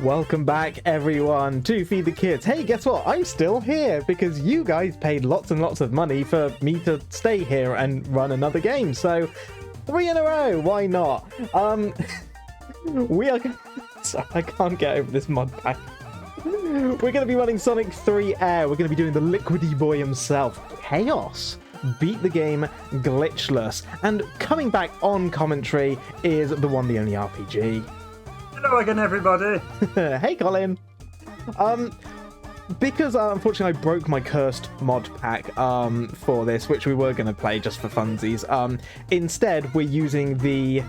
Welcome back, everyone, to Feed the Kids. Hey, guess what? I'm still here because you guys paid lots and lots of money for me to stay here and run another game. So, 3 in a row. Why not? We are. Sorry, I can't get over this mod pack. We're going to be running Sonic 3 Air. We're going to be doing the liquidy boy himself, Chaos. Beat the game glitchless. And coming back on commentary is the one, the only RPG. Hello again, everybody. Hey, Colin. Because unfortunately I broke my cursed mod pack for this, which we were going to play just for funsies. Instead, we're using the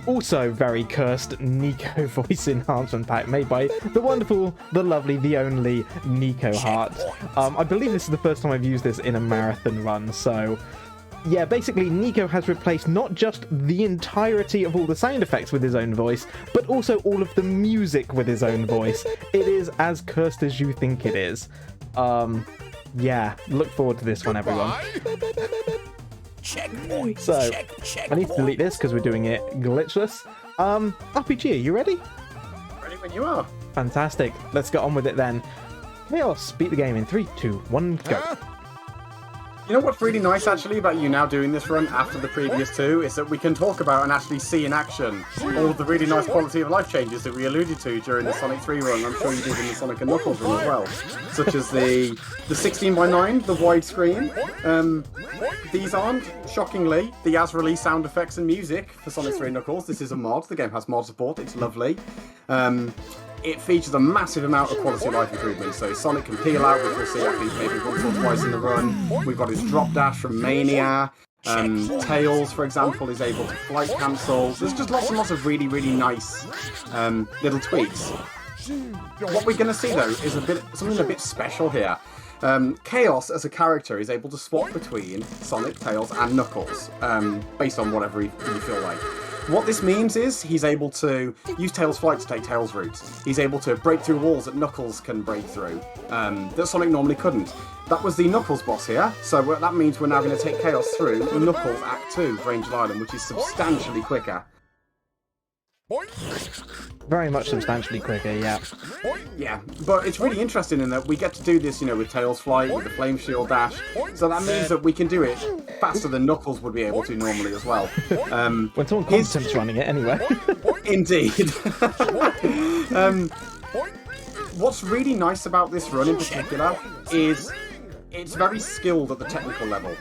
also very cursed Nico voice enhancement pack made by the wonderful, the lovely, the only Nico Hart. I believe this is the first time I've used this in a marathon run, so yeah, basically Nico has replaced not just the entirety of all the sound effects with his own voice, but also all of the music with his own voice. It is as cursed as you think it is. Yeah, look forward to this one, everyone. Checkpoint. So, I need to delete this because we're doing it glitchless. RPG, are you ready? Ready when you are. Fantastic. Let's get on with it then. Chaos, beat the game in 3, 2, 1, go. You know what's really nice, actually, about you now doing this run after the previous two, is that we can talk about and actually see in action all the really nice quality of life changes that we alluded to during the Sonic 3 run. I'm sure you did in the Sonic & Knuckles run as well. Such as the 16:9, the widescreen. These aren't, shockingly, the as-released sound effects and music for Sonic 3 Knuckles. This is a mod. The game has mod support. It's lovely. It features a massive amount of quality of life improvements, so Sonic can peel out, which we'll see I think maybe once or twice in the run. We've got his drop dash from Mania. Tails, for example, is able to flight cancel. There's just lots and lots of really, really nice little tweaks. What we're going to see, though, is something a bit special here. Chaos, as a character, is able to swap between Sonic, Tails, and Knuckles, based on whatever you feel like. What this means is he's able to use Tails' flight to take Tails' route. He's able to break through walls that Knuckles can break through, that Sonic normally couldn't. That was the Knuckles boss here, so that means we're now going to take Chaos through Knuckles Act 2, Ranged Island, which is substantially quicker. Very much substantially quicker, yeah. Yeah, but it's really interesting in that we get to do this, you know, with Tails' flight, with the Flame Shield dash, so that means that we can do it faster than Knuckles would be able to normally as well. When someone competent's running it, anyway. Indeed. What's really nice about this run in particular is it's very skilled at the technical level.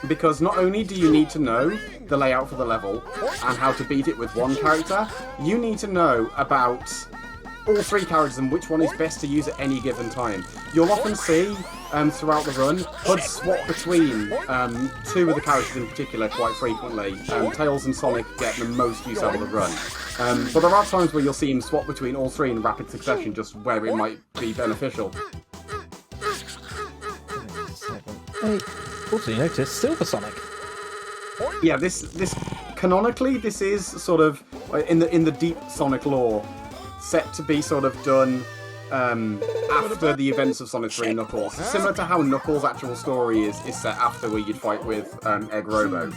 Because not only do you need to know the layout for the level and how to beat it with one character, you need to know about all three characters and which one is best to use at any given time. You'll often see throughout the run HUDs swap between two of the characters in particular quite frequently. Tails and Sonic get the most use out of the run. But there are times where you'll see him swap between all three in rapid succession, just where it might be beneficial. Also, you notice Silver Sonic. Yeah, this canonically, this is sort of in the deep Sonic lore, set to be sort of done after the events of Sonic 3 Knuckles. Similar to how Knuckles' actual story is set after where you'd fight with Egg Robo.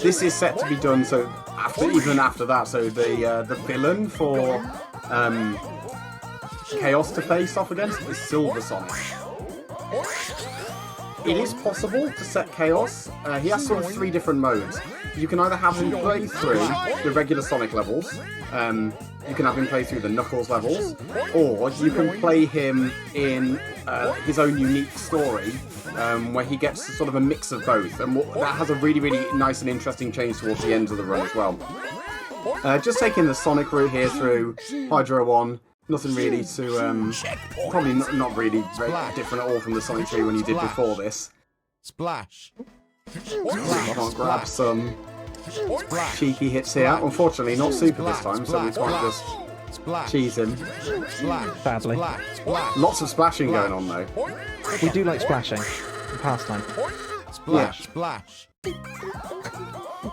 This is set to be done so even after that. So the villain for Chaos to face off against is Silver Sonic. It is possible to set Chaos. He has sort of 3 different modes. You can either have him play through the regular Sonic levels, you can have him play through the Knuckles levels, or you can play him in his own unique story, where he gets sort of a mix of both, and that has a really, really nice and interesting change towards the end of the run as well. Just taking the Sonic route here through Hydro 1, nothing really to, probably not really very different at all from the Sonic 3 when you did before this. Splash. Can't grab some cheeky hits here. Unfortunately, not super this time, so we can't just cheese him. Sadly. Lots of splashing going on, though. We do like splashing. Pastime. Splash, splash.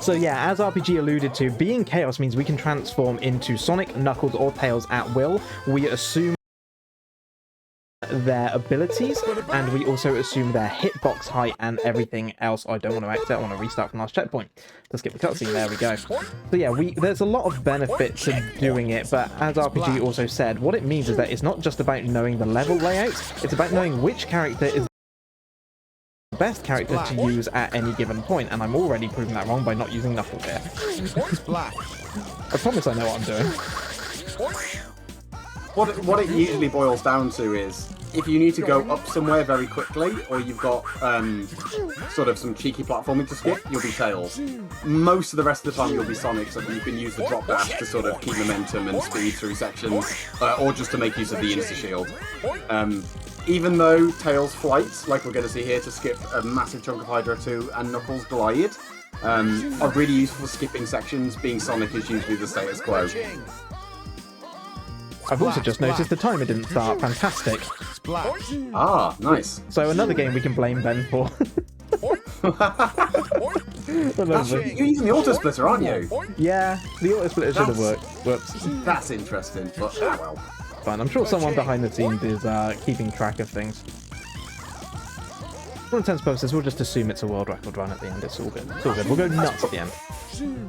So yeah, as RPG alluded to, being Chaos means we can transform into Sonic, Knuckles, or Tails at will. We assume their abilities, and we also assume their hitbox height and everything else. I don't want to exit, I want to restart from last checkpoint. Let's skip the cutscene, there we go. So yeah, there's a lot of benefit to doing it, but as RPG also said, what it means is that it's not just about knowing the level layout, it's about knowing which character is the best character to use at any given point, and I'm already proving that wrong by not using Knuckles here. I promise I know what I'm doing. What it usually boils down to is, if you need to go up somewhere very quickly, or you've got sort of some cheeky platforming to skip, you'll be Tails. Most of the rest of the time you'll be Sonic, so that you can use the drop dash to sort of keep momentum and speed through sections, or just to make use of the insta-shield. Even though Tails flights, like we're going to see here, to skip a massive chunk of Hydra 2, and Knuckles glide, are really useful for skipping sections, being Sonic is usually the status quo. I've also just noticed the timer didn't start. Fantastic. Ah, nice. So another game we can blame Ben for. You're using the auto splitter, aren't you? Yeah, the auto splitter should have worked. Whoops. That's interesting, but oh well. Fine, I'm sure someone behind the scenes is keeping track of things. For all intents and purposes, we'll just assume it's a world record run at the end. It's all good. It's all good. We'll go nuts at the end.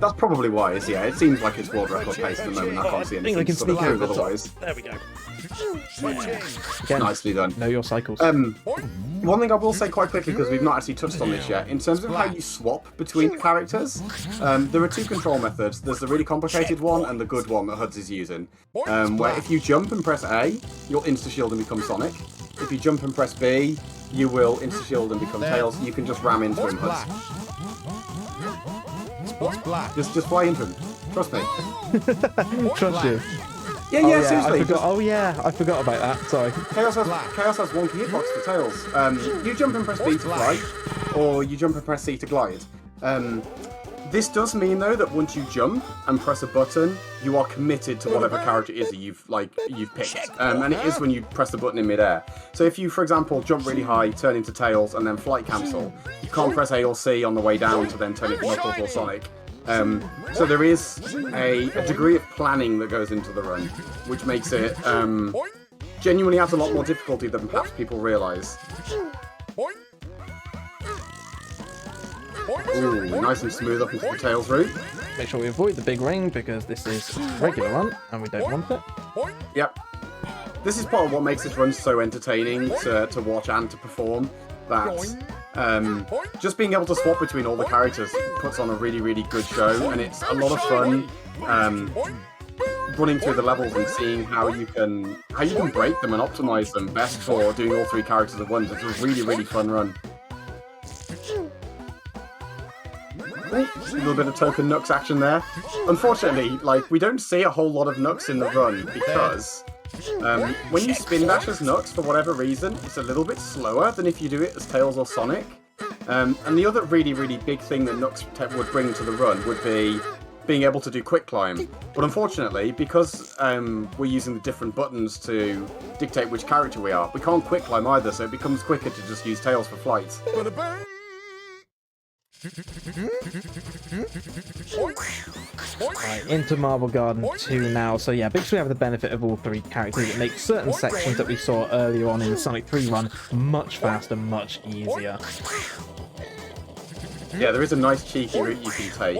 That's probably wise, yeah. It seems like it's world record pace at the moment. I can't see anything can sort of sneak over otherwise. There we go. Again, nicely done. Know your cycles. One thing I will say quite quickly, because we've not actually touched on this yet, in terms of how you swap between characters, there are two control methods. There's the really complicated one and the good one that Huds is using, where if you jump and press A, you'll insta-shield and become Sonic. If you jump and press B, you will insta-shield and become Tails. You can just ram into him, Huds. Just fly into him. Trust me. Trust you. Yeah, seriously. I forgot about that. Sorry. Chaos has one hitbox for Tails. You jump and press B to fly, or you jump and press C to glide. This does mean though that once you jump and press a button, you are committed to whatever character it is that you've picked, and it is when you press the button in midair. So if you, for example, jump really high, turn into Tails, and then flight cancel, you can't press A or C on the way down to then turn into Knuckles or Sonic. So there is a degree of planning that goes into the run, which makes it genuinely adds a lot more difficulty than perhaps people realise. Ooh, nice and smooth up into the Tails route. Make sure we avoid the big ring because this is regular run and we don't want it. Yep. This is part of what makes this run so entertaining to watch and to perform. That just being able to swap between all the characters puts on a really, really good show, and it's a lot of fun running through the levels and seeing how you can break them and optimize them best for doing all three characters at once. It's a really, really fun run. A little bit of token Knux action there. Unfortunately, we don't see a whole lot of Knux in the run because when you spin dash as Knux, for whatever reason, it's a little bit slower than if you do it as Tails or Sonic. And the other really, really big thing that Knux would bring to the run would be being able to do quick climb. But unfortunately, because we're using the different buttons to dictate which character we are, we can't quick climb either, so it becomes quicker to just use Tails for flight. Right, into Marble Garden 2 now. So yeah, because we have the benefit of all three characters, it makes certain sections that we saw earlier on in the Sonic 3 run much faster, much easier. Yeah, there is a nice cheeky route you can take.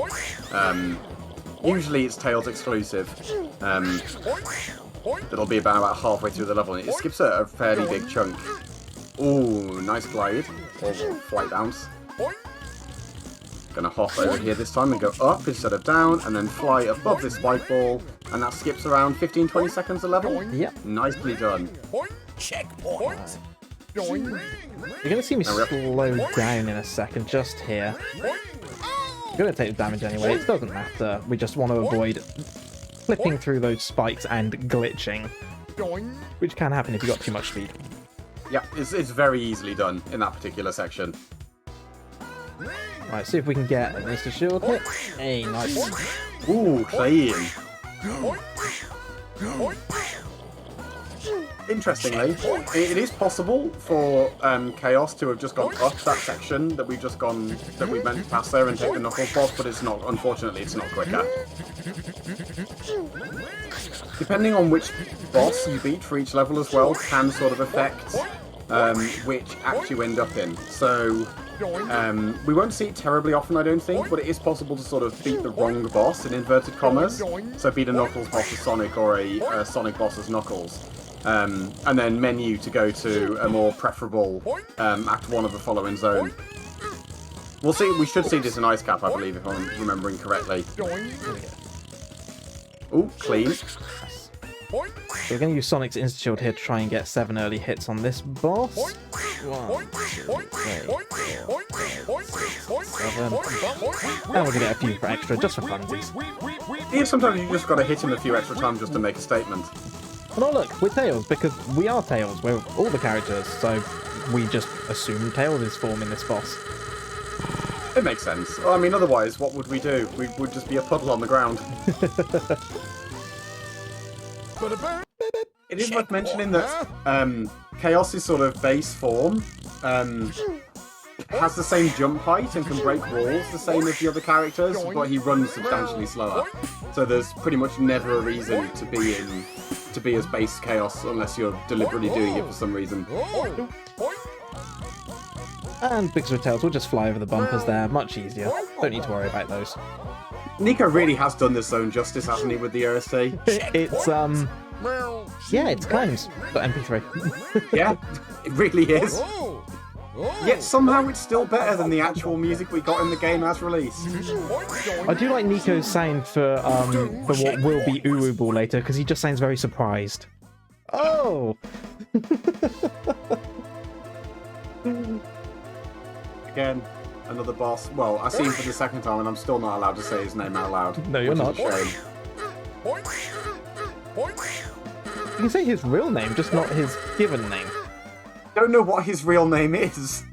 Usually it's Tails exclusive. It'll be about halfway through the level, and it skips a fairly big chunk. Ooh, nice glide, or flight bounce. Gonna hop over here this time and go up instead of down, and then fly above this spike ball, and that skips around 15-20 seconds a level. Yep. Nicely done. Checkpoint. You're gonna see me slow down in a second, just here. I'm gonna take the damage anyway, it doesn't matter. We just want to avoid flipping through those spikes and glitching, which can happen if you got too much speed. Yeah, it's very easily done in that particular section. Right, see if we can get an instant shield hit. Hey, nice. Ooh, clean. Interestingly, it is possible for Chaos to have just gone up that section that we've meant to pass there and take the Knuckles boss, but it's not. Unfortunately, it's not quicker. depending on which boss you beat for each level as well, can sort of affect which act you end up in. So we won't see it terribly often, I don't think, but it is possible to sort of beat the wrong boss, in inverted commas. So beat a Knuckles boss as Sonic or a Sonic boss as Knuckles. And then menu to go to a more preferable Act 1 of the following zone. We'll see. We should see this in Ice Cap, I believe, if I'm remembering correctly. Ooh, clean. So we're going to use Sonic's Insta-Shield here to try and get 7 early hits on this boss. 1, 2, 3, 4, 5, 6, 7. And we're going to get a few for extra, just for funsies. Yeah, sometimes you just got to hit him a few extra times just to make a statement. And oh look, we're Tails, because we are Tails. We're all the characters, so we just assume Tails is forming this boss. It makes sense. Well, I mean, otherwise, what would we do? We would just be a puddle on the ground. It is worth mentioning that Chaos's sort of base form has the same jump height and can break walls the same as the other characters, but he runs substantially slower. So there's pretty much never a reason to be as base Chaos unless you're deliberately doing it for some reason. And because we're Tails, we'll just fly over the bumpers there. Much easier. Don't need to worry about those. Nico really has done this zone justice, hasn't he, with the OST? It's, yeah, it's Claims. Got MP3. Yeah, it really is. Yet somehow it's still better than the actual music we got in the game as released. I do like Nico's sound for what will be Uwu Ball later, because he just sounds very surprised. Oh! Again, another boss. Well, I see him for the second time and I'm still not allowed to say his name out loud. No, you're not. Which is a shame. You can say his real name, just not his given name. I don't know what his real name is.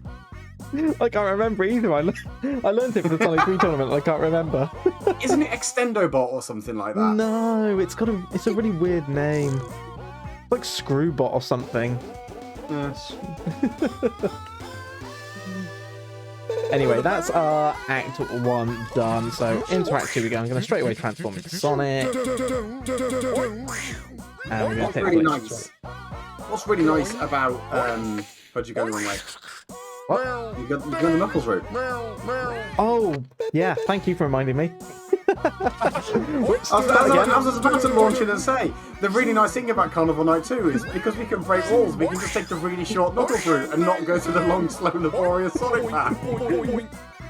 I can't remember either. I learned it for the Sonic 3 tournament. I can't remember. Isn't it Extendobot or something like that? No, it's a really weird name. Like Screwbot or something. Anyway, that's our Act 1 done. So into Act 2 we go. I'm going to straight away transform into Sonic. And we're going to take really the nice. What's really nice about where'd you go the wrong way? What? You got the Knuckles route. Oh, yeah, thank you for reminding me. I was about to launch in and say, the really nice thing about Carnival Night 2 is because we can break walls, we can just take the really short Knuckles route and not go through the long, slow, laborious Sonic path.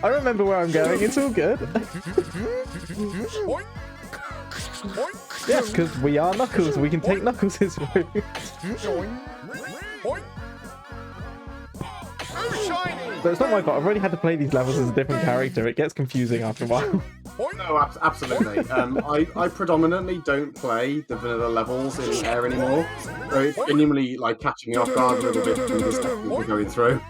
I remember where I'm going, it's all good. Yes, because we are Knuckles, we can take Knuckles' route. But it's not my fault, I've already had to play these levels as a different character, it gets confusing after a while. No, absolutely. I predominantly don't play the vanilla levels in Air anymore. So it's genuinely like catching me off guard a little bit from the stuff we're going through.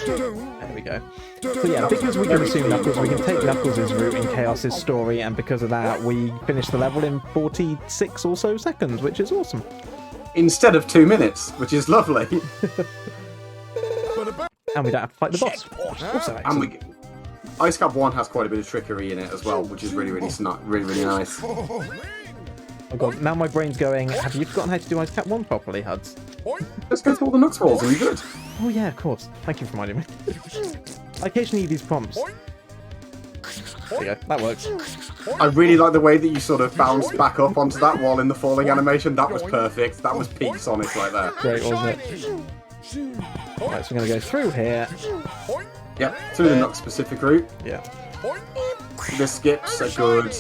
There we go. So yeah, because we can assume Knuckles, we can take Knuckles' route in Chaos's story, and because of that, we finish the level in 46 or so seconds, which is awesome. Instead of 2 minutes, which is lovely. And we don't have to fight the boss. Also excellent. And Ice Cap 1 has quite a bit of trickery in it as well, which is really nice. Oh god, now my brain's going, have you forgotten how to do Ice Cap 1 properly, Huds? Let's go through all the Nux walls and you're good. Oh yeah, of course. Thank you for reminding me. I occasionally need these prompts. There you go, that works. I really like the way that you sort of bounced back up onto that wall in the falling animation. That was perfect. That was peak Sonic right there. Great, wasn't it? Right, so we're going to go through here. Yep, through the Nux specific route. Yeah. The skips are good.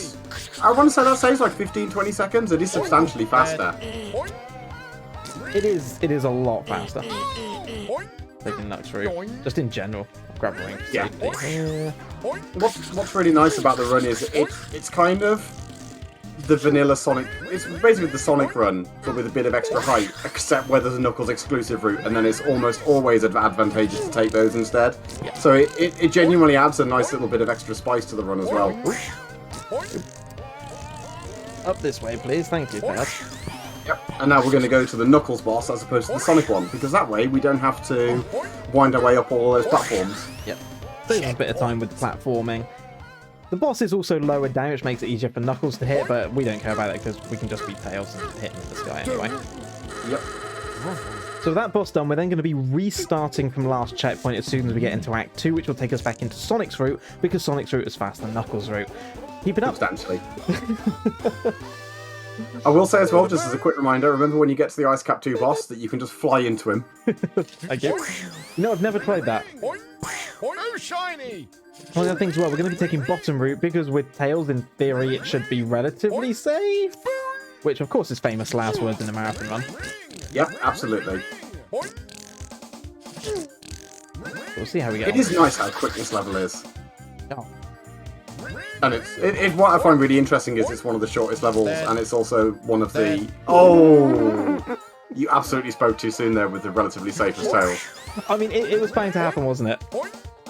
I want to say that saves like 15-20 seconds. It is substantially faster. It is a lot faster. Taking Nux route. Just in general. I'll grab a ring. Yeah. What's really nice about the run is it's kind of the vanilla Sonic. It's basically the Sonic run, but with a bit of extra height, except where there's a Knuckles exclusive route, and then it's almost always advantageous to take those instead. Yeah. So it genuinely adds a nice little bit of extra spice to the run as well. Up this way, please. Thank you, Dad. Yep, and now we're going to go to the Knuckles boss as opposed to the Sonic one, because that way we don't have to wind our way up all those platforms. Yep. Saves us a bit of time with the platforming. The boss is also lower down, which makes it easier for Knuckles to hit, but we don't care about that because we can just beat Tails and hit him in the sky anyway. Yep. So with that boss done, we're then going to be restarting from last checkpoint as soon as we get into Act 2, which will take us back into Sonic's route, because Sonic's route is faster than Knuckles' route. Keep it up. Substantially. I will say as well, just as a quick reminder, remember when you get to the Ice Cap 2 boss, that you can just fly into him. Thank you. You know, I've never tried that. Oh, shiny! One of the things as well, we're going to be taking bottom route, because with Tails, in theory, it should be relatively safe. Which, of course, is famous last words in a marathon run. Yep, absolutely. We'll see how we go. It is nice how quick this level is. Oh. And what I find really interesting is it's one of the shortest levels, and it's also one of the... Oh! You absolutely spoke too soon there with the relatively safest Tails. I mean, it was bound to happen, wasn't it?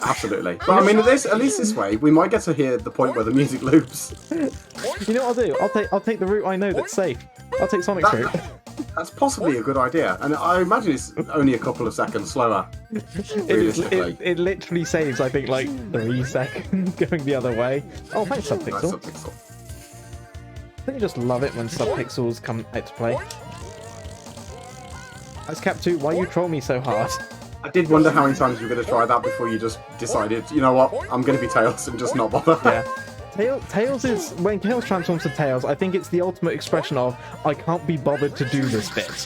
Absolutely. But I mean, at least this way, we might get to hear the point where the music loops. You know what I'll do? I'll take the route I know that's safe. I'll take Sonic's route. That's possibly a good idea, and I imagine it's only a couple of seconds slower. Realistically. It literally saves, I think, like 3 seconds going the other way. Oh, thanks, Nice Subpixel. Subpixel. I think I just love it when Subpixels come out to play. Ice Cap 2, why you troll me so hard? I did wonder how many times you were going to try that before you just decided, you know what, I'm going to be Tails and just not bother. Yeah. Tails is... When Tails transforms to Tails, I think it's the ultimate expression of, I can't be bothered to do this bit.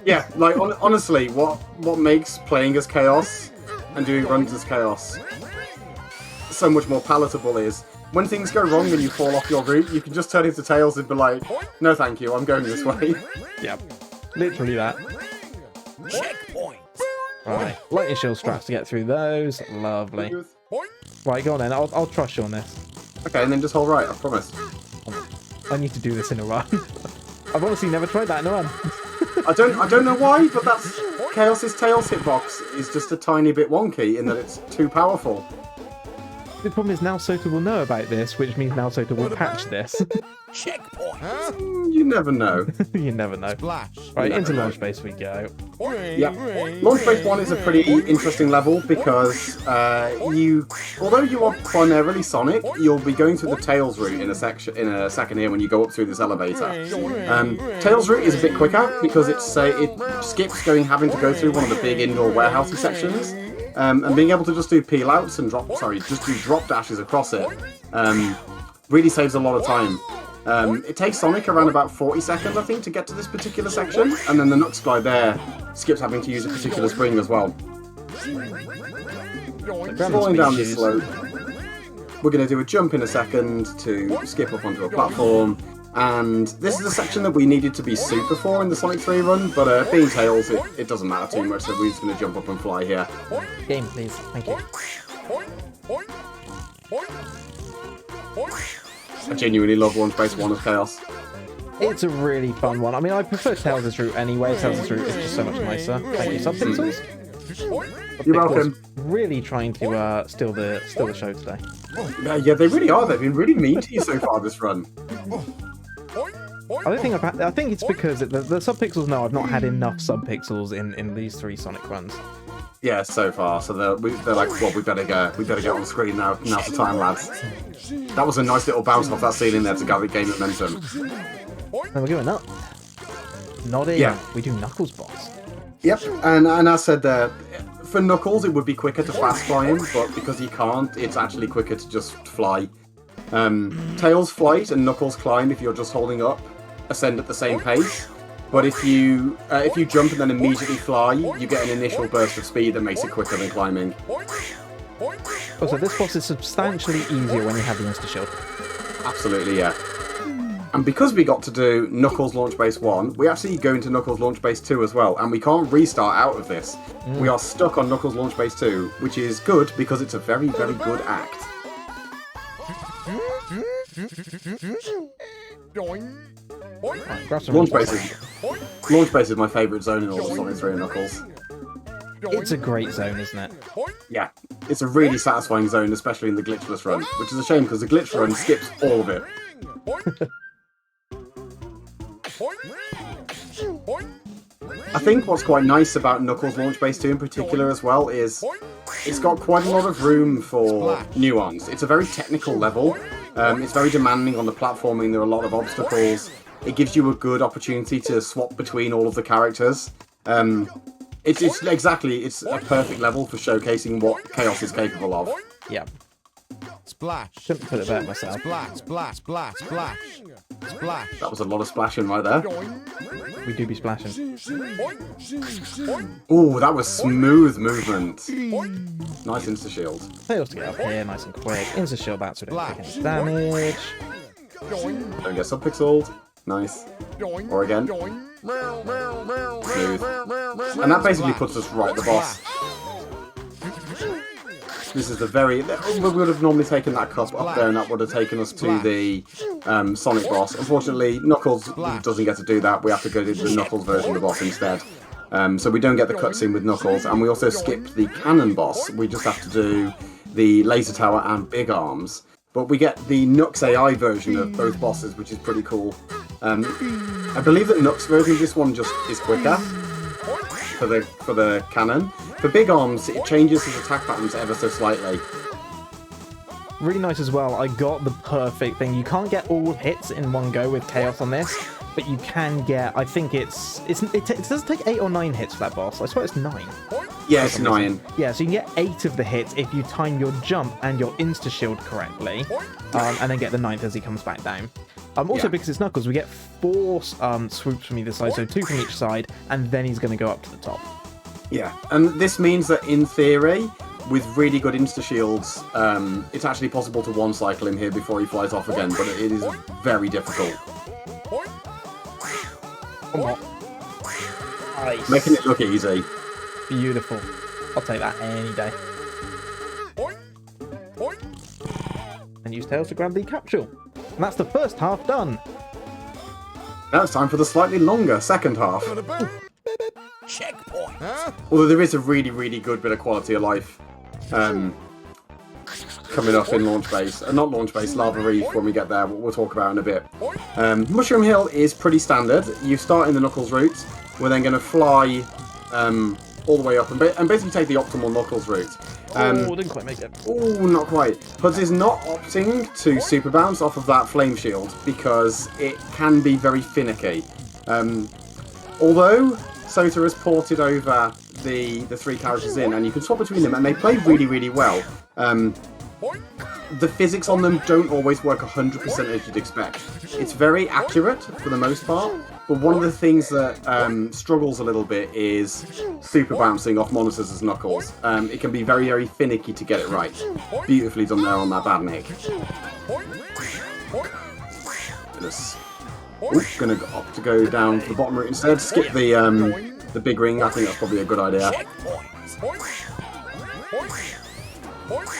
Yeah, like, honestly, what makes playing as Chaos and doing runs as Chaos so much more palatable is, when things go wrong and you fall off your route, you can just turn into Tails and be like, no thank you, I'm going this way. Yep. Literally that. Checkpoint! Right. Lightning shield straps to get through those. Lovely. Right, go on then. I'll trust you on this. Okay, and then just hold right, I promise. I need to do this in a run. I've honestly never tried that in a run. I don't know why, but that's Chaos's Tails hitbox is just a tiny bit wonky in that it's too powerful. The problem is now Sota will know about this, which means now Sota will patch this. Checkpoint! You never know. You never know. Splash. Right, into launch base we go. Yeah. Launch Base 1 is a pretty interesting level because although you are primarily Sonic, you'll be going through the Tails route in a second here when you go up through this elevator. Tails route is a bit quicker because it skips having to go through one of the big indoor warehousey sections. And being able to just do peel outs and just do drop dashes across it really saves a lot of time. It takes Sonic around about 40 seconds, I think, to get to this particular section, and then the Nux Glide there skips having to use a particular spring as well. Falling down this slope, we're going to do a jump in a second to skip up onto a platform, and this is a section that we needed to be super for in the Sonic 3 run, but being Tails, it doesn't matter too much, so we're just going to jump up and fly here. Game, please. Thank you. I genuinely love Launch Base 1 as Chaos. It's a really fun one. I mean, I prefer Tails' route anyway. Tails' route is just so much nicer. Thank you, Subpixels. You're welcome. Really trying to steal the show today. Yeah, they really are. They've been really mean to you so far this run. I think it's because the Subpixels know I've not had enough Subpixels in these 3 Sonic runs. Yeah, so far. So they're like, well, we better get on screen now. Now's the time, lads. That was a nice little bounce off that ceiling there to gain momentum. Then we're going up. Not in. Yeah. We do Knuckles boss. Yep, and as said there, for Knuckles it would be quicker to fast fly him, but because he can't, it's actually quicker to just fly. Tails flight and Knuckles climb, if you're just holding up, ascend at the same pace. But if you jump and then immediately fly, you get an initial burst of speed that makes it quicker than climbing. Also, this boss is substantially easier when you have the insta-shield. Absolutely, yeah. And because we got to do Knuckles Launch Base 1, we actually go into Knuckles Launch Base 2 as well, and we can't restart out of this. We are stuck on Knuckles Launch Base 2, which is good because it's a very, very good act. Right, Launch Base is my favourite zone in all of Sonic 3 and Knuckles. It's a great zone, isn't it? Yeah, it's a really satisfying zone, especially in the glitchless run, which is a shame because the glitch run skips all of it. I think what's quite nice about Knuckles Launch Base 2 in particular as well is it's got quite a lot of room for nuance. It's a very technical level, It's very demanding on the platforming. There are a lot of obstacles. It gives you a good opportunity to swap between all of the characters. It's a perfect level for showcasing what Chaos is capable of. Yeah. Splash. Shouldn't put it there myself. Splash, splash, splash, splash. Splash. That was a lot of splashing right there. We do be splashing. Ooh, that was smooth movement. Nice insta-shield. Fails to get up here, nice and quick. Insta shield that so we don't take any damage. Don't get sub-pixeled. Nice. Or again. Smooth. And that basically puts us right at the boss. This is the very... We would have normally taken that cup up there and that would have taken us to the Sonic boss. Unfortunately, Knuckles doesn't get to do that. We have to go to the Knuckles version of the boss instead. So we don't get the cutscene with Knuckles, and we also skip the cannon boss. We just have to do the laser tower and big arms. But we get the Nux AI version of both bosses, which is pretty cool. I believe that Nux version of this one just is quicker for the cannon. For big arms, it changes his attack patterns ever so slightly. Really nice as well. I got the perfect thing. You can't get all hits in one go with Chaos on this, but you can get. I think it does take 8 or 9 hits for that boss. I swear it's 9. Yeah, it's 9. Yeah, so you can get 8 of the hits if you time your jump and your insta shield correctly, and then get the 9th as he comes back down. Also, because it's Knuckles, we get 4 swoops from either side, so 2 from each side, and then he's going to go up to the top. Yeah, and this means that in theory, with really good insta-shields, it's actually possible to one-cycle him here before he flies off again, but it is very difficult. Come on. Nice. Making it look easy. Beautiful. I'll take that any day. And use Tails to grab the capsule. And that's the first half done. Now it's time for the slightly longer second half. Checkpoint. Although there is a really, really good bit of quality of life coming up in Launch Base. Not Launch Base, Lava Reef when we get there, we'll talk about in a bit. Mushroom Hill is pretty standard. You start in the Knuckles route. We're then going to fly all the way up and basically take the optimal Knuckles route. Didn't quite make it. Oh, not quite. Hudds is not opting to super bounce off of that flame shield because it can be very finicky. Although Sota has ported over the 3 characters in, and you can swap between them, and they play really, really well. The physics on them don't always work 100% as you'd expect. It's very accurate for the most part, but one of the things that struggles a little bit is super bouncing off monitors as Knuckles. It can be very, very finicky to get it right. Beautifully done there on that Badnik. Gonna opt to go down to the bottom route instead. Skip the big ring. I think that's probably a good idea.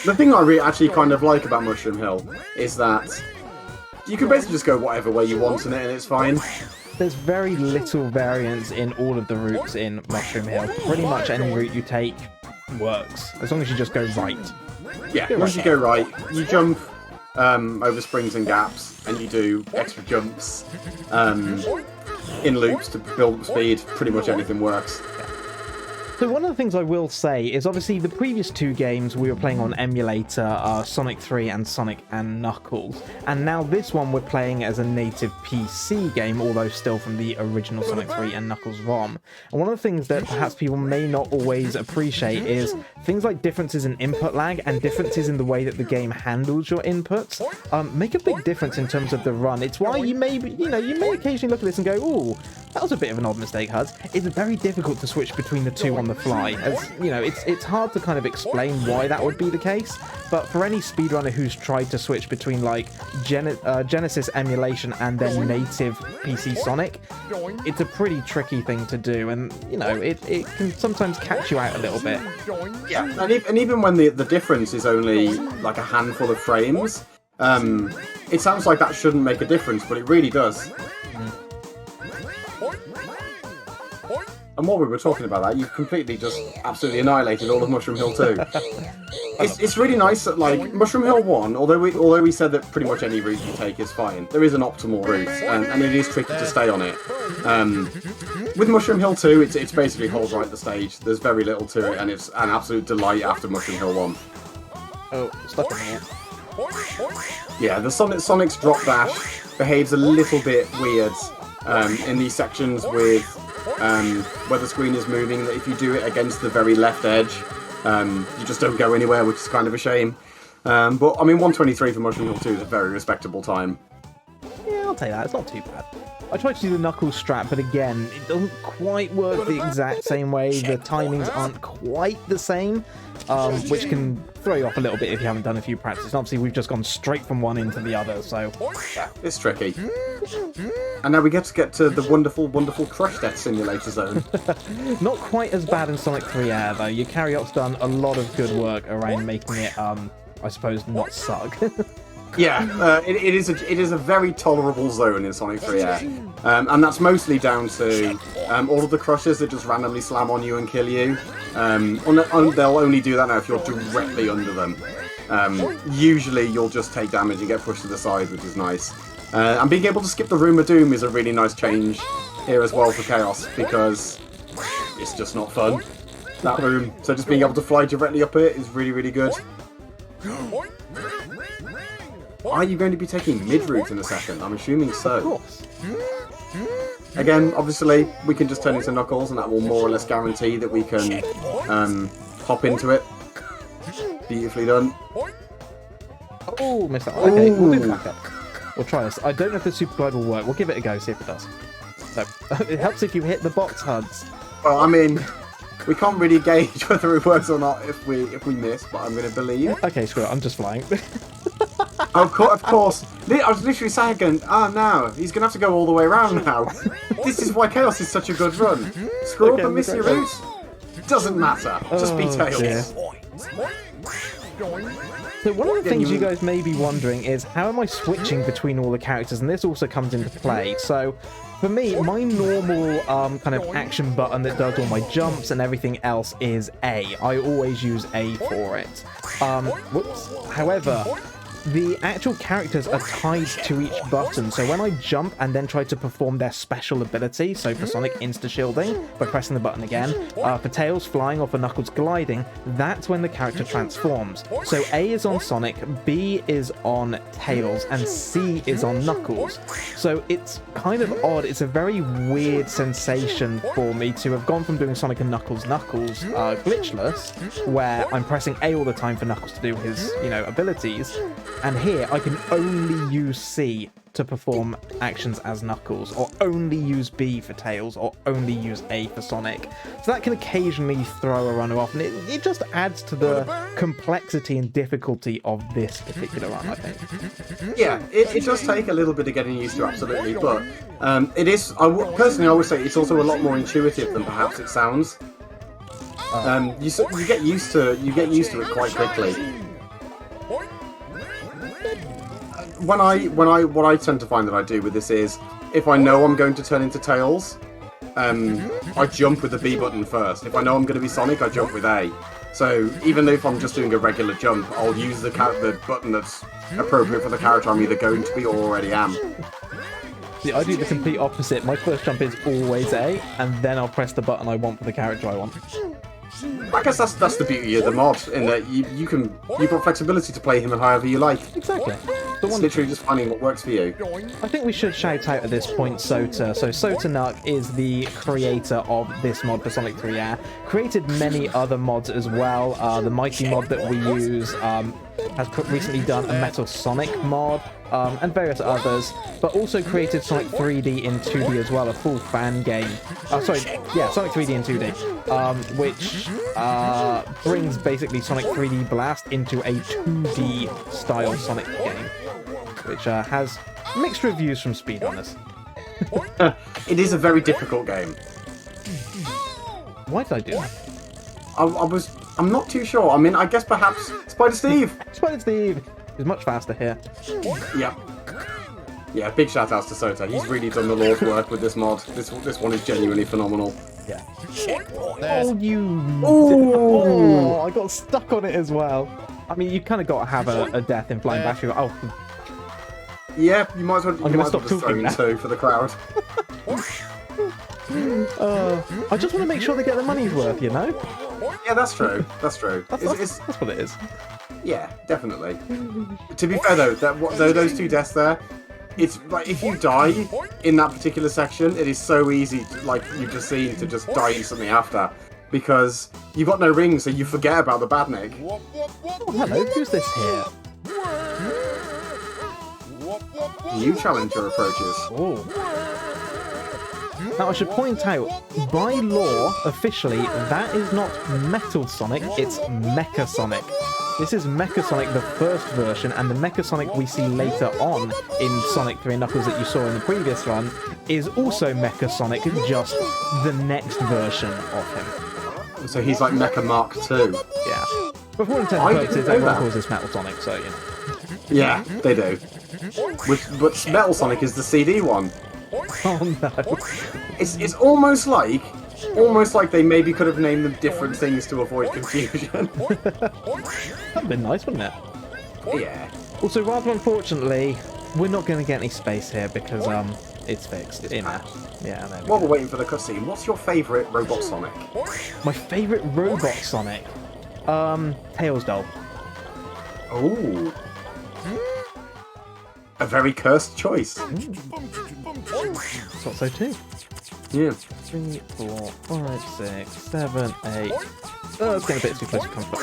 The thing I actually kind of like about Mushroom Hill is that you can basically just go whatever way you want in it and it's fine. There's very little variance in all of the routes in Mushroom Hill. Pretty much any route you take works, as long as you just go right. Yeah, as long as you go right, you jump over springs and gaps, and you do extra jumps in loops to build up speed. Pretty much anything works. So one of the things I will say is obviously the previous 2 games we were playing on emulator Sonic 3 and Sonic and Knuckles, and now this one we're playing as a native PC game, although still from the original Sonic 3 and Knuckles ROM. And one of the things that perhaps people may not always appreciate is things like differences in input lag and differences in the way that the game handles your inputs make a big difference in terms of the run. It's why you may occasionally look at this and go, "Ooh, that was a bit of an odd mistake, Hudds." It's very difficult to switch between the 2 on the fly, as you know, it's hard to kind of explain why that would be the case, but for any speedrunner who's tried to switch between like Genesis emulation and then native PC Sonic, it's a pretty tricky thing to do, and you know, it can sometimes catch you out a little bit. Yeah, and even when the difference is only like a handful of frames, it sounds like that shouldn't make a difference, but it really does. And while we were talking about that, you've completely just absolutely annihilated all of Mushroom Hill 2. It's really nice that, like, Mushroom Hill 1, although we said that pretty much any route you take is fine, there is an optimal route, and it is tricky to stay on it. With Mushroom Hill 2, it's basically hold right the stage. There's very little to it, and it's an absolute delight after Mushroom Hill 1. Oh, stuck in here. Yeah, the Sonic's drop dash behaves a little bit weird in these sections with where the screen is moving. That if you do it against the very left edge, you just don't go anywhere, which is kind of a shame. But I mean, 1:23 for Mushroom Hill 2 is a very respectable time. Yeah, I'll take that. It's not too bad. I tried to do the Knuckles strat, but again, it doesn't quite work the exact same way. The timings aren't quite the same, which can throw you off a little bit if you haven't done a few practices. Obviously, we've just gone straight from one into the other, so... It's tricky. And now we get to the wonderful, wonderful Crush Death Simulator zone. Not quite as bad in Sonic 3 Air, though. Your Carry-Up's done a lot of good work around making it, I suppose, not suck. Yeah, it is a very tolerable zone in Sonic 3 Air. And that's mostly down to all of the crushes that just randomly slam on you and kill you. They'll only do that now if you're directly under them. Usually you'll just take damage and get pushed to the side, which is nice. And being able to skip the Room of Doom is a really nice change here as well for Chaos, because it's just not fun, that room. So just being able to fly directly up it is really, really good. Are you going to be taking mid-route in a second? I'm assuming so. Of course. Again, obviously, we can just turn into Knuckles, and that will more or less guarantee that we can hop into it. Beautifully done. Oh, missed that one. Okay, we'll do back up. We'll try this. I don't know if the Super Glide will work. We'll give it a go, see if it does. So, it helps if you hit the box, Huds. Well, I mean, we can't really gauge whether it works or not if we miss, but I'm going to believe. Okay, screw it. I'm just flying. Of course. I was literally saying, no, he's going to have to go all the way around now. This is why Chaos is such a good run. Screw up and miss your route. Doesn't matter. Just be Tails. Dear. So one of the things you guys may be wondering is, how am I switching between all the characters? And this also comes into play. So for me, my normal kind of action button that does all my jumps and everything else is A. I always use A for it. However, the actual characters are tied to each button, so when I jump and then try to perform their special ability, so for Sonic insta-shielding by pressing the button again, for Tails flying or for Knuckles gliding, that's when the character transforms. So A is on Sonic, B is on Tails, and C is on Knuckles. So it's kind of odd, it's a very weird sensation for me to have gone from doing Sonic and Knuckles glitchless, where I'm pressing A all the time for Knuckles to do his, abilities, and here I can only use C to perform actions as Knuckles, or only use B for Tails, or only use A for Sonic. So that can occasionally throw a runner off, and it just adds to the complexity and difficulty of this particular run, I think. Yeah, it does take a little bit of getting used to, absolutely, but it is, personally I would say it's also a lot more intuitive than perhaps it sounds. You get used to it quite quickly. What I tend to find that I do with this is, if I know I'm going to turn into Tails, I jump with the B button first. If I know I'm going to be Sonic, I jump with A. So even though if I'm just doing a regular jump, I'll use the button that's appropriate for the character I'm either going to be or already am. See, I do the complete opposite. My first jump is always A, and then I'll press the button I want for the character I want. I guess that's the beauty of the mod, in that you've got flexibility to play him however you like. Exactly. It's literally just finding what works for you. I think we should shout out at this point Sota. So Sota Nuck is the creator of this mod for Sonic 3 Air. Created many other mods as well. The Mighty mod that we use has recently done a Metal Sonic mod, and various others, but also created Sonic 3D in 2D as well, a full fan game. Sonic 3D in 2D, which brings basically Sonic 3D Blast into a 2D style Sonic game, which has mixed reviews from speedrunners. It is a very difficult game. Why did I do that? I'm not too sure. I mean, I guess perhaps Spider Steve. Spider Steve is much faster here. Yeah, big shout outs to Sota. He's really done the Lord's work with this mod. This one is genuinely phenomenal. Yeah. Oh, you... Oh, I got stuck on it as well. I mean, you kind of got to have a death in flying back. Oh. Yeah, you might as well. I'm going to stop talking now. For the crowd. I just want to make sure they get their money's worth, you know? Yeah, that's true. That's true. That's what it is. Yeah, definitely. To be fair though, those two deaths there, it's like if you die in that particular section, it is so easy, like you've just seen, to just die instantly after, because you've got no rings, so you forget about the badnik. Oh, hello, who's this here? New challenger approaches. Oh. Now I should point out, by law, officially, that is not Metal Sonic, it's Mecha Sonic. This is Mecha Sonic, the first version, and the Mecha Sonic we see later on in Sonic 3 and Knuckles that you saw in the previous run is also Mecha Sonic, just the next version of him. So he's like Mecha Mark II. Yeah. But for all intents and purposes, everyone calls this Metal Sonic, so, you know. Yeah, they do. But Metal Sonic is the CD one. Oh no. It's almost like they maybe could have named them different things to avoid confusion. That'd been nice, wouldn't it? Yeah. Also, rather unfortunately, we're not going to get any space here because it's fixed. In there. Yeah, there we While go. we're waiting for the cutscene, what's your favourite Robot Sonic? My favourite robot Sonic? Tails Doll. Oh. A very cursed choice. Thought so too. Yeah. 3, 4, 5, 6, 7, 8. Oh, it's getting a bit too close to comfort.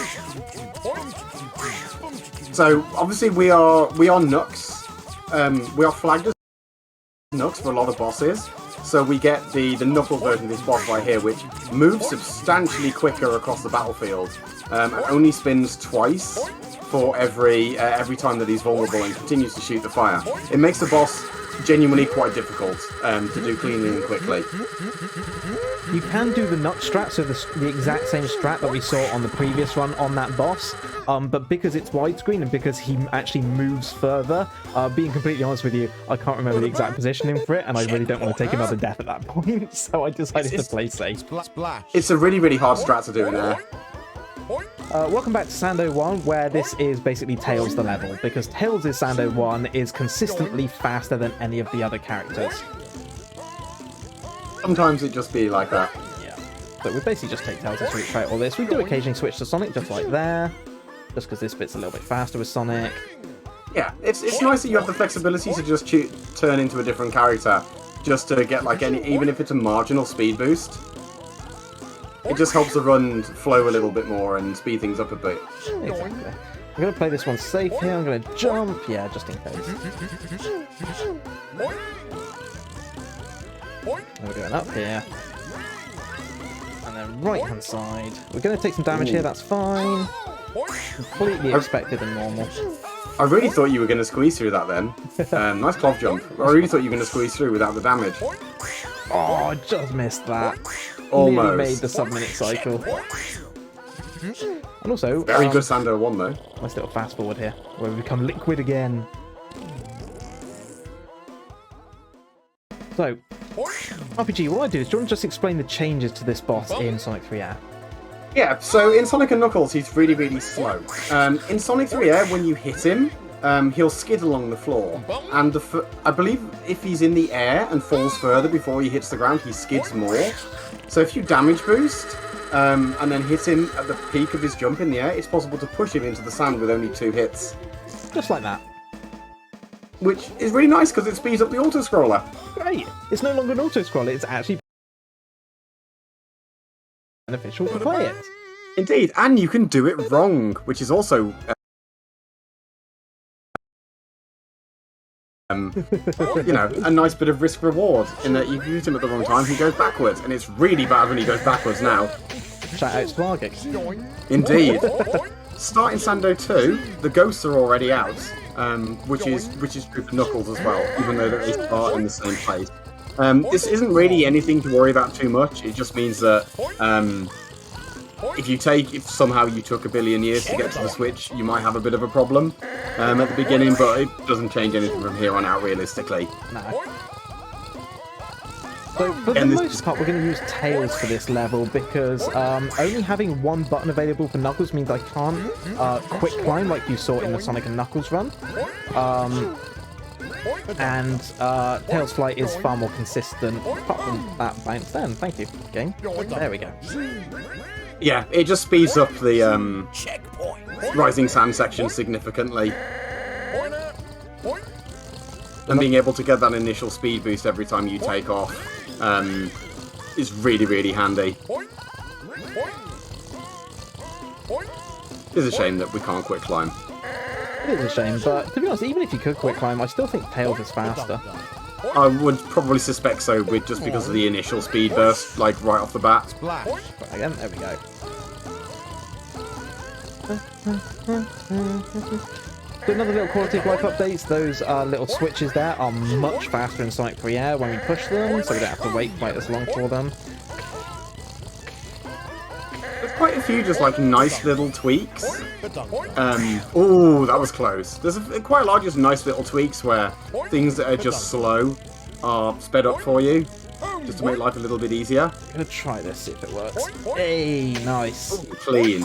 So obviously we are Nux. We are flagged as Nux for a lot of bosses. So we get the Knuckle version of this boss right here, which moves substantially quicker across the battlefield. And only spins twice for every time that he's vulnerable and continues to shoot the fire. It makes the boss genuinely quite difficult to do cleanly and quickly. You can do the nut strat, so the exact same strat that we saw on the previous run on that boss, but because it's widescreen and because he actually moves further, being completely honest with you, I can't remember the exact positioning for it, and I really don't want to take another death at that point, so I decided to play safe. Splash. It's a really, really hard strat to do in there. Welcome back to Sando 1, where this is basically Tails the level, because Tails' Sando 1 is consistently faster than any of the other characters. Sometimes it just be like that. Yeah. So we basically just take Tails' route throughout all this. We do occasionally switch to Sonic, just like there, just because this bit's a little bit faster with Sonic. Yeah, it's nice that you have the flexibility to just turn into a different character, just to get like even if it's a marginal speed boost. It just helps the run flow a little bit more and speed things up a bit. Exactly. I'm going to play this one safe here. I'm going to jump. Yeah, just in case. And we're going up here. And then right-hand side. We're going to take some damage here. That's fine. Completely expected and normal. I really thought you were going to squeeze through that then. Nice cloth jump. I really thought you were going to squeeze through without the damage. Oh, I just missed that. Almost. Nearly made the sub-minute cycle. And also... Very good Sando 1 though. Nice little fast forward here, where we become liquid again. So, RPG, what I do is, do you want to just explain the changes to this boss in Sonic 3 Air? Yeah, so in Sonic and Knuckles he's really, really slow. In Sonic 3 Air, when you hit him, he'll skid along the floor. And I believe if he's in the air and falls further before he hits the ground, he skids more. So if you damage boost, and then hit him at the peak of his jump in the air, it's possible to push him into the sand with only 2 hits. Just like that. Which is really nice because it speeds up the auto-scroller. Great! It's no longer an auto-scroller, it's actually beneficial to play it. Indeed, and you can do it wrong, which is also... you know, a nice bit of risk-reward, in that you use him at the wrong time, he goes backwards, and it's really bad when he goes backwards now. Shout out to Vargic. Indeed. Starting Sando 2, the ghosts are already out, which is true for Knuckles as well, even though they start in the same place. This isn't really anything to worry about too much, it just means that if somehow you took a billion years to get to the Switch, you might have a bit of a problem at the beginning, but it doesn't change anything from here on out, realistically. No. So, for the most part, we're going to use Tails for this level, because only having one button available for Knuckles means I can't quick climb like you saw in the Sonic and Knuckles run. And Tails Flight is far more consistent, apart from that bounce then. Thank you, game. There we go. Yeah, it just speeds up the Checkpoint. rising sand section significantly. And being able to get that initial speed boost every time you take off is really, really handy. It's a shame that we can't quick climb. It is a shame, but to be honest, even if you could quick climb, I still think Tails is faster. I would probably suspect so, just because of the initial speed burst, like right off the bat. Splash. But again, there we go. So another little quality of life updates, those little switches there are much faster in Sonic 3 Air when we push them, so we don't have to wait quite as long for them. There's quite a few just like nice little tweaks. Oh, that was close. There's quite a lot of just nice little tweaks where things that are just slow are sped up for you, just to make life a little bit easier. I'm gonna try this, see if it works. Hey, nice. Clean.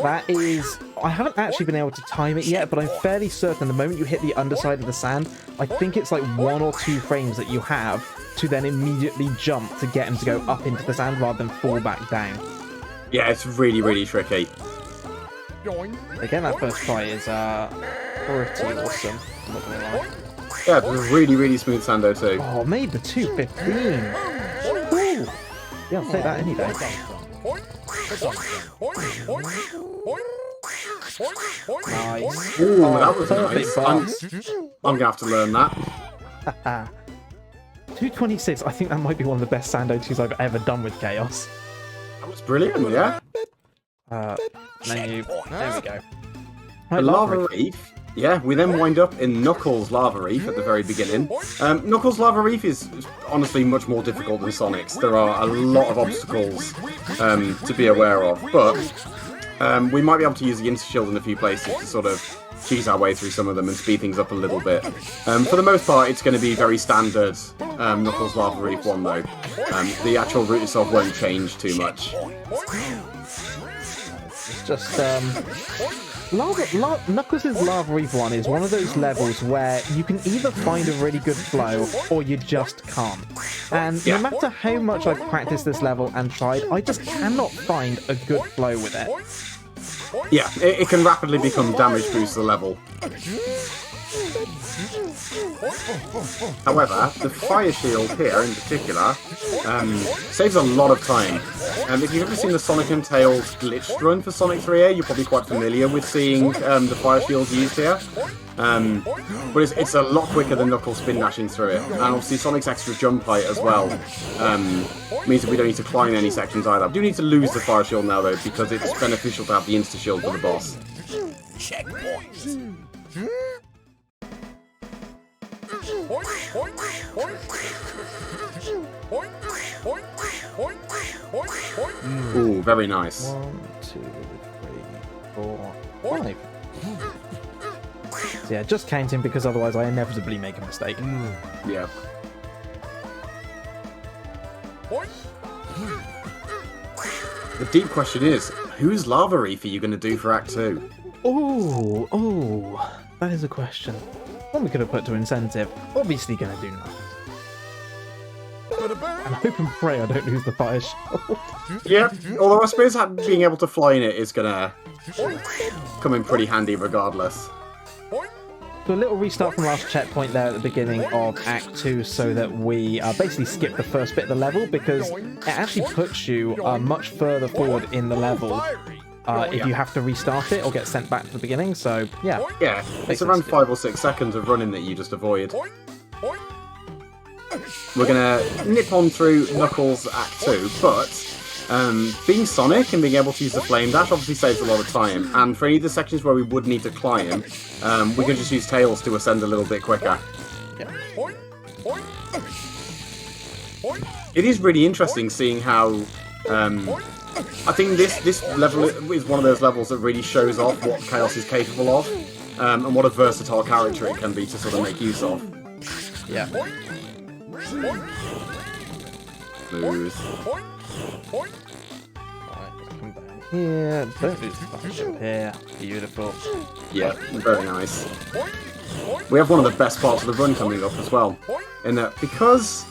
That is... I haven't actually been able to time it yet, but I'm fairly certain the moment you hit the underside of the sand, I think it's like 1 or 2 frames that you have to then immediately jump to get him to go up into the sand rather than fall back down. Yeah, it's really, really tricky. Again, that first try is pretty awesome. I'm not gonna lie. Yeah, there's a really, really smooth Sando too. Oh, made the 215. Woo! Yeah, I'll take that any day. Nice. Ooh, that was perfect nice. I'm gonna have to learn that. 226, I think that might be one of the best Sando 2s I've ever done with Chaos. That was brilliant, yeah? Menu. There we go. Right, Lava Reef. Yeah, we then wind up in Knuckles Lava Reef at the very beginning. Knuckles Lava Reef is honestly much more difficult than Sonic's. There are a lot of obstacles to be aware of, but we might be able to use the Insta-Shield in a few places to sort of cheese our way through some of them and speed things up a little bit. For the most part, it's going to be very standard Knuckles Lava Reef 1 though. The actual route itself won't change too much. It's just, Knuckles' Lava Reef 1 is one of those levels where you can either find a really good flow or you just can't. And no matter how much I've practiced this level and tried, I just cannot find a good flow with it. Yeah, it can rapidly become damage boost the level. However, the fire shield here in particular saves a lot of time. If you've ever seen the Sonic and Tails glitched run for Sonic 3A, you're probably quite familiar with seeing the fire shields used here. But it's a lot quicker than Knuckles spin dashing through it. And obviously Sonic's extra jump height as well means that we don't need to climb any sections either. We do need to lose the fire shield now though, because it's beneficial to have the insta-shield for the boss. Checkpoint. Ooh, very nice. 1, 2, 3, 4, 5. So yeah, just counting because otherwise I inevitably make a mistake. Yeah. The deep question is, whose Lava Reef are you going to do for Act 2? Oh, that is a question. One we could have put to incentive. Obviously going to do nothing. And hope and pray I don't lose the fire shield. Yeah, although I suppose being able to fly in it is going to come in pretty handy regardless. So a little restart from last checkpoint there at the beginning of Act 2 so that we basically skip the first bit of the level because it actually puts you much further forward in the level if you have to restart it or get sent back to the beginning, so yeah. Yeah, it's around 5 or 6 seconds of running that you just avoid. We're going to nip on through Knuckles Act 2, but being Sonic and being able to use the Flame Dash obviously saves a lot of time, and for any of the sections where we would need to climb, we can just use Tails to ascend a little bit quicker. Yeah. It is really interesting seeing how I think this level is one of those levels that really shows off what Chaos is capable of, and what a versatile character it can be to sort of make use of. Yeah. Smooth. Alright, let's come down here. Don't lose the fire shield here. Beautiful. Yeah, very nice. We have one of the best parts of the run coming up as well, in that because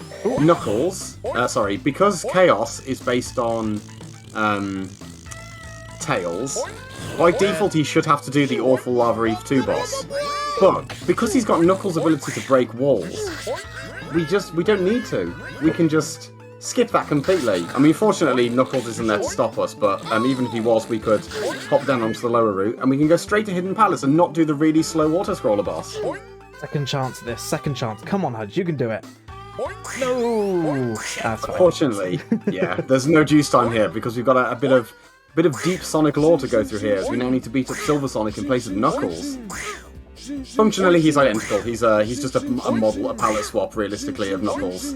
because Chaos is based on Tails, by default he should have to do the awful Lava Reef 2 boss. But because he's got Knuckles' ability to break walls, we don't need to. We can just skip that completely. I mean, fortunately, Knuckles isn't there to stop us, but even if he was, we could hop down onto the lower route, and we can go straight to Hidden Palace and not do the really slow water-scroller boss. Second chance at this. Second chance. Come on, Huds. You can do it. No! That's fine. Fortunately, yeah, there's no juice time here, because we've got a bit of deep Sonic lore to go through here, as we now need to beat up Silver Sonic in place of Knuckles. Functionally, he's identical. He's just a model, a palette swap, realistically, of Knuckles.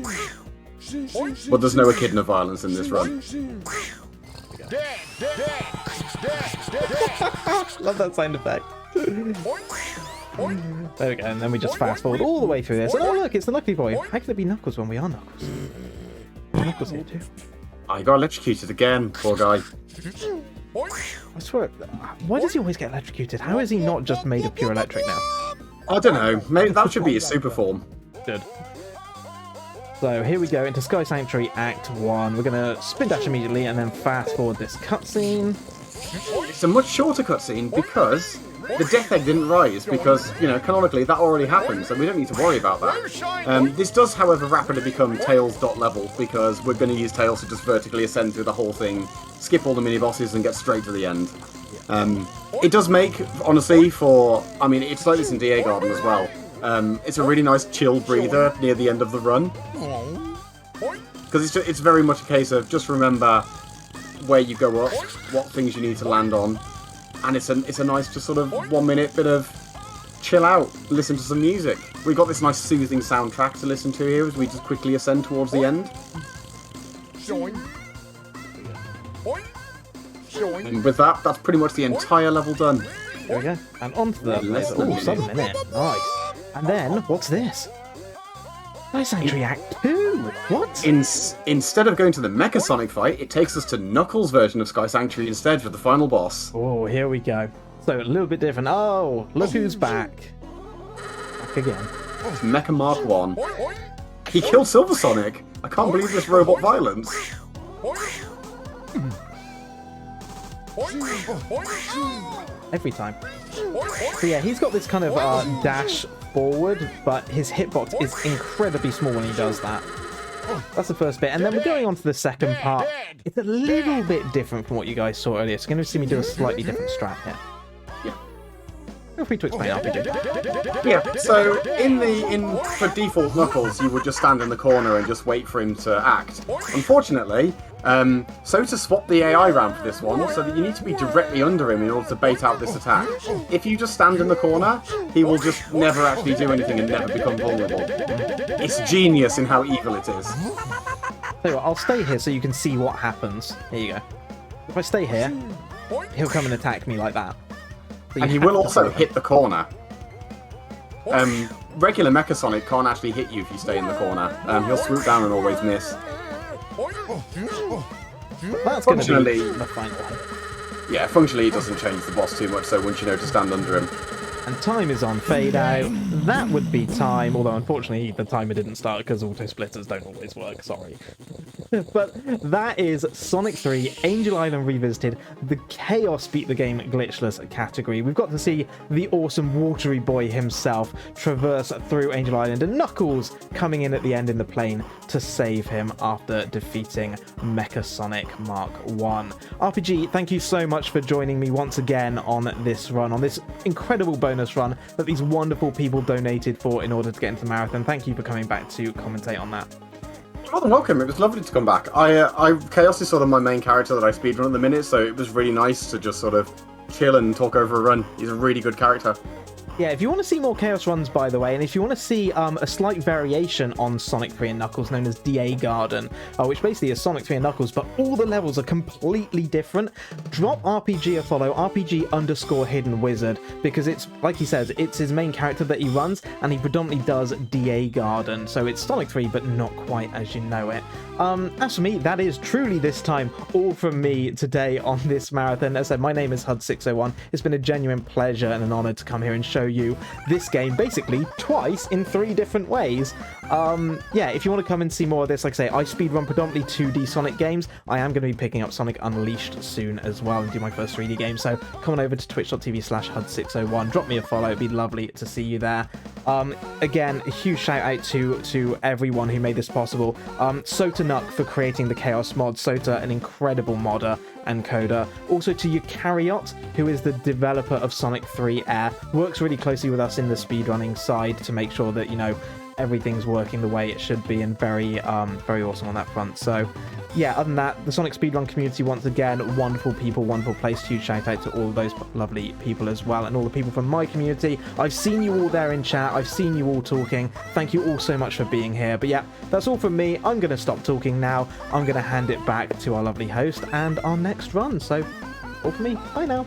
But there's no echidna violence in this run. Love that sound effect. There we go, and then we just fast forward all the way through this. Oh look, it's the Lucky Boy. How can it be Knuckles when we are Knuckles? Knuckles here too. I got electrocuted again, poor guy. I swear, why does he always get electrocuted? How is he not just made of pure electric now? I don't know, maybe that should be his super form. Good. So here we go into Sky Sanctuary Act 1. We're going to spin dash immediately and then fast forward this cutscene. It's a much shorter cutscene because the Death Egg didn't rise, because, you know, canonically that already happened, so we don't need to worry about that. This does, however, rapidly become Tails.level, because we're going to use Tails to just vertically ascend through the whole thing, skip all the mini-bosses and get straight to the end. It does make, honestly, I mean, it's like this in DA Garden as well. It's a really nice chill breather near the end of the run. Because it's very much a case of just remember where you go up, what things you need to land on, and it's a nice just sort of 1 minute bit of chill out, listen to some music. We've got this nice soothing soundtrack to listen to here as we just quickly ascend towards the end. And with that, that's pretty much the entire level done. There we go. And onto the laser. Oh, sudden minute. Nice. And then, what's this? Sky Sanctuary Act 2! What? Instead of going to the Mecha Sonic fight, it takes us to Knuckles' version of Sky Sanctuary instead for the final boss. Oh, here we go. So, a little bit different. Oh, look who's back. Back again. It's Mecha Mark 1. He killed Silver Sonic! I can't believe this robot violence. Every time. So yeah, he's got this kind of dash forward, but his hitbox is incredibly small when he does that. That's the first bit, and then we're going on to the second part. It's a little bit different from what you guys saw earlier, so you're going to see me do a slightly different strat here. Yeah. Feel free to explain RPG. Yeah, so for default Knuckles, you would just stand in the corner and just wait for him to act. Unfortunately, so to swap the AI around for this one, so that you need to be directly under him in order to bait out this attack. If you just stand in the corner, he will just never actually do anything and never become vulnerable. It's genius in how evil it is. Tell you what, I'll stay here so you can see what happens. Here you go. If I stay here, he'll come and attack me like that. So and he will also hit the corner. Regular Mecha Sonic can't actually hit you if you stay in the corner. He'll swoop down and always miss. That's going to be the final one. Yeah, functionally it doesn't change the boss too much, so once you know to stand under him. And time is on fade out. That would be time, although unfortunately the timer didn't start because auto splitters don't always work, sorry. But that is Sonic 3 Angel Island Revisited, the Chaos Beat the Game Glitchless category. We've got to see the awesome watery boy himself traverse through Angel Island, and Knuckles coming in at the end in the plane to save him after defeating Mecha Sonic Mark 1. RPG, thank you so much for joining me once again on this run, on this incredible bonus run that these wonderful people donated for in order to get into the marathon. Thank you for coming back to commentate on that. You're more than welcome. It was lovely to come back. Chaos is sort of my main character that I speedrun at the minute, so it was really nice to just sort of chill and talk over a run. He's a really good character. Yeah, if you want to see more Chaos runs, by the way, and if you want to see a slight variation on Sonic 3 and Knuckles known as DA Garden, which basically is Sonic 3 and Knuckles, but all the levels are completely different, drop RPG a follow, RPG_Hidden Wizard, because it's, like he says, it's his main character that he runs, and he predominantly does DA Garden, so it's Sonic 3, but not quite as you know it. As for me, that is truly this time all from me today on this marathon. As I said, my name is huds60. It's been a genuine pleasure and an honor to come here and show you this game basically twice in 3 different ways. Yeah, if you want to come and see more of this, like I say, I speedrun predominantly 2D Sonic games. I am going to be picking up Sonic Unleashed soon as well and do my first 3D game, so come on over to twitch.tv/huds601, drop me a follow, it'd be lovely to see you there. Again, a huge shout out to everyone who made this possible. Sota Nuck for creating the Chaos mod. Sota, an incredible modder and coder. Also to Eukaryote, who is the developer of Sonic 3 Air, works really closely with us in the speedrunning side to make sure that, you know, everything's working the way it should be, and very awesome on that front. So yeah, other than that, the Sonic speedrun community, once again, wonderful people, wonderful place. Huge shout out to all of those lovely people as well, and all the people from my community. I've seen you all there in chat, I've seen you all talking. Thank you all so much for being here. But yeah, that's all from me. I'm going to stop talking now. I'm going to hand it back to our lovely host and our next run. So all from me. Bye now.